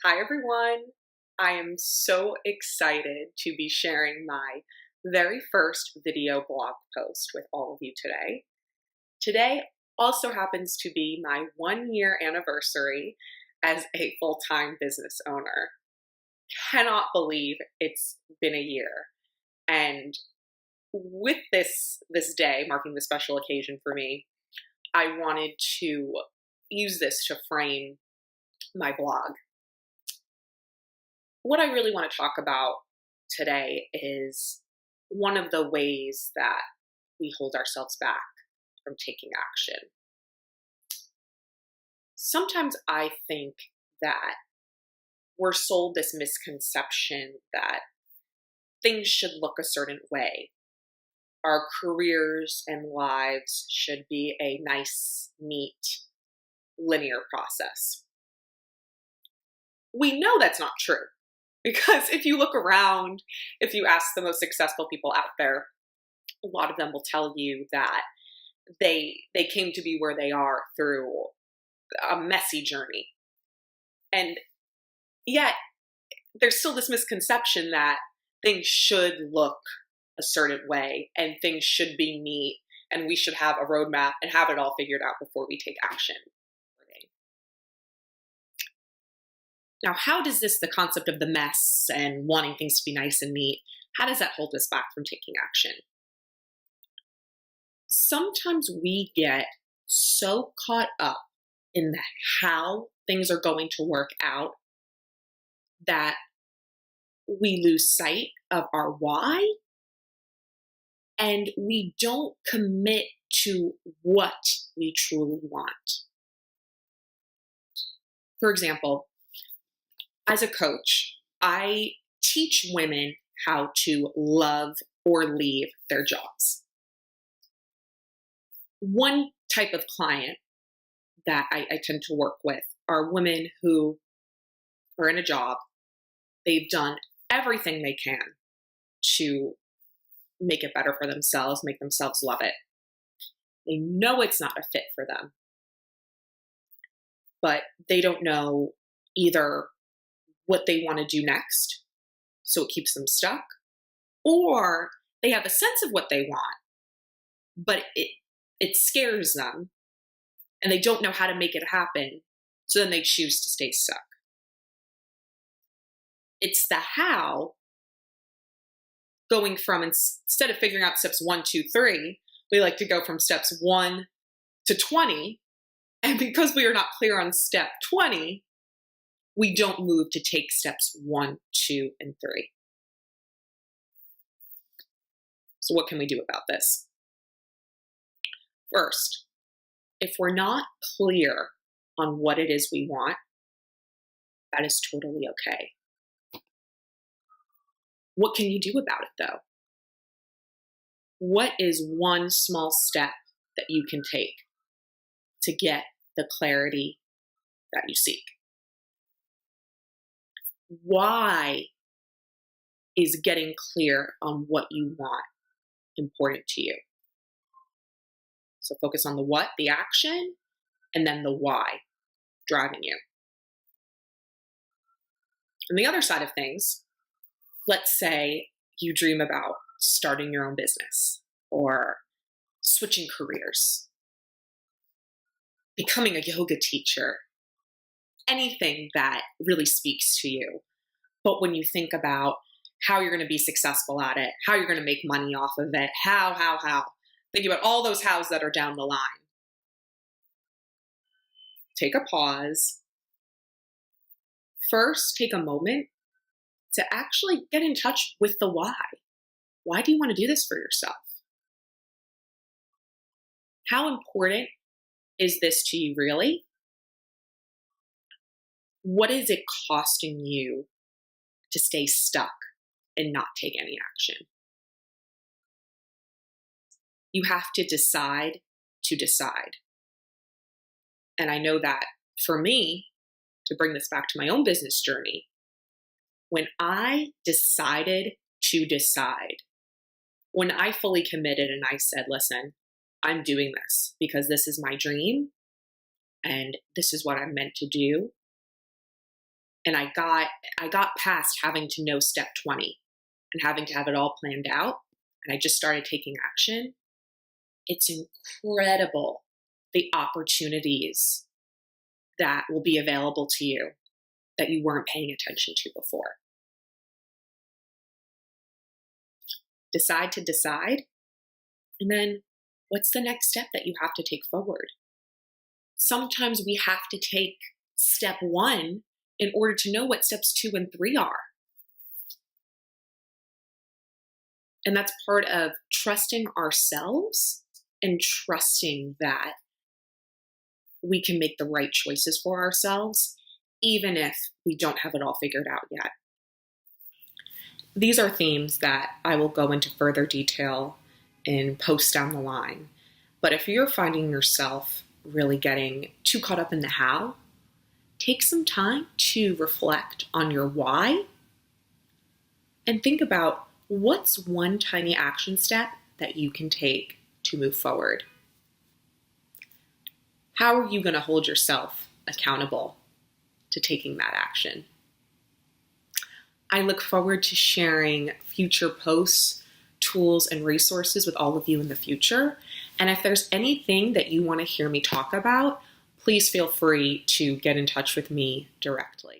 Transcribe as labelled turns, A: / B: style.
A: Hi, everyone. I am so excited to be sharing my very first video blog post with all of you today. Today also happens to be my 1 year anniversary as a full-time business owner. Cannot believe it's been a year. And with this day marking the special occasion for me, I wanted to use this to frame my blog. What I really want to talk about today is one of the ways that we hold ourselves back from taking action. Sometimes I think that we're sold this misconception that things should look a certain way. Our careers and lives should be a nice, neat, linear process. We know that's not true. Because if you look around, if you ask the most successful people out there, a lot of them will tell you that they came to be where they are through a messy journey. And yet, there's still this misconception that things should look a certain way and things should be neat and we should have a roadmap and have it all figured out before we take action. Now, how does the concept of the mess and wanting things to be nice and neat, how does that hold us back from taking action? Sometimes we get so caught up in how things are going to work out that we lose sight of our why and we don't commit to what we truly want. For example, as a coach, I teach women how to love or leave their jobs. One type of client that I tend to work with are women who are in a job. They've done everything they can to make it better for themselves, make themselves love it. They know it's not a fit for them, but they don't know either what they want to do next, so it keeps them stuck, or they have a sense of what they want, but it scares them, and they don't know how to make it happen, so then they choose to stay stuck. It's the how, going from, instead of figuring out steps 1, 2, 3, we like to go from steps 1 to 20, and because we are not clear on step 20, we don't move to take steps 1, 2, and 3. So what can we do about this? First, if we're not clear on what it is we want, that is totally okay. What can you do about it, though? What is one small step that you can take to get the clarity that you seek? Why is getting clear on what you want important to you? So focus on the what, the action, and then the why driving you. On the other side of things, let's say you dream about starting your own business or switching careers, becoming a yoga teacher, anything that really speaks to you. But when you think about how you're going to be successful at it, how you're going to make money off of it, how, think about all those hows that are down the line. Take a pause. First, take a moment to actually get in touch with the why. Why do you want to do this for yourself? How important is this to you really? What is it costing you to stay stuck and not take any action? You have to decide to decide. And I know that for me, to bring this back to my own business journey, when I decided to decide, when I fully committed and I said, listen, I'm doing this because this is my dream and this is what I'm meant to do, and I got past having to know step 20 and having to have it all planned out, and I just started taking action. It's incredible the opportunities that will be available to you that you weren't paying attention to before. Decide to decide, and then what's the next step that you have to take forward? Sometimes we have to take step 1 in order to know what steps 2 and 3 are. And that's part of trusting ourselves and trusting that we can make the right choices for ourselves, even if we don't have it all figured out yet. These are themes that I will go into further detail in posts down the line. But if you're finding yourself really getting too caught up in the how, take some time to reflect on your why and think about what's one tiny action step that you can take to move forward. How are you going to hold yourself accountable to taking that action? I look forward to sharing future posts, tools, and resources with all of you in the future. And if there's anything that you want to hear me talk about, please feel free to get in touch with me directly.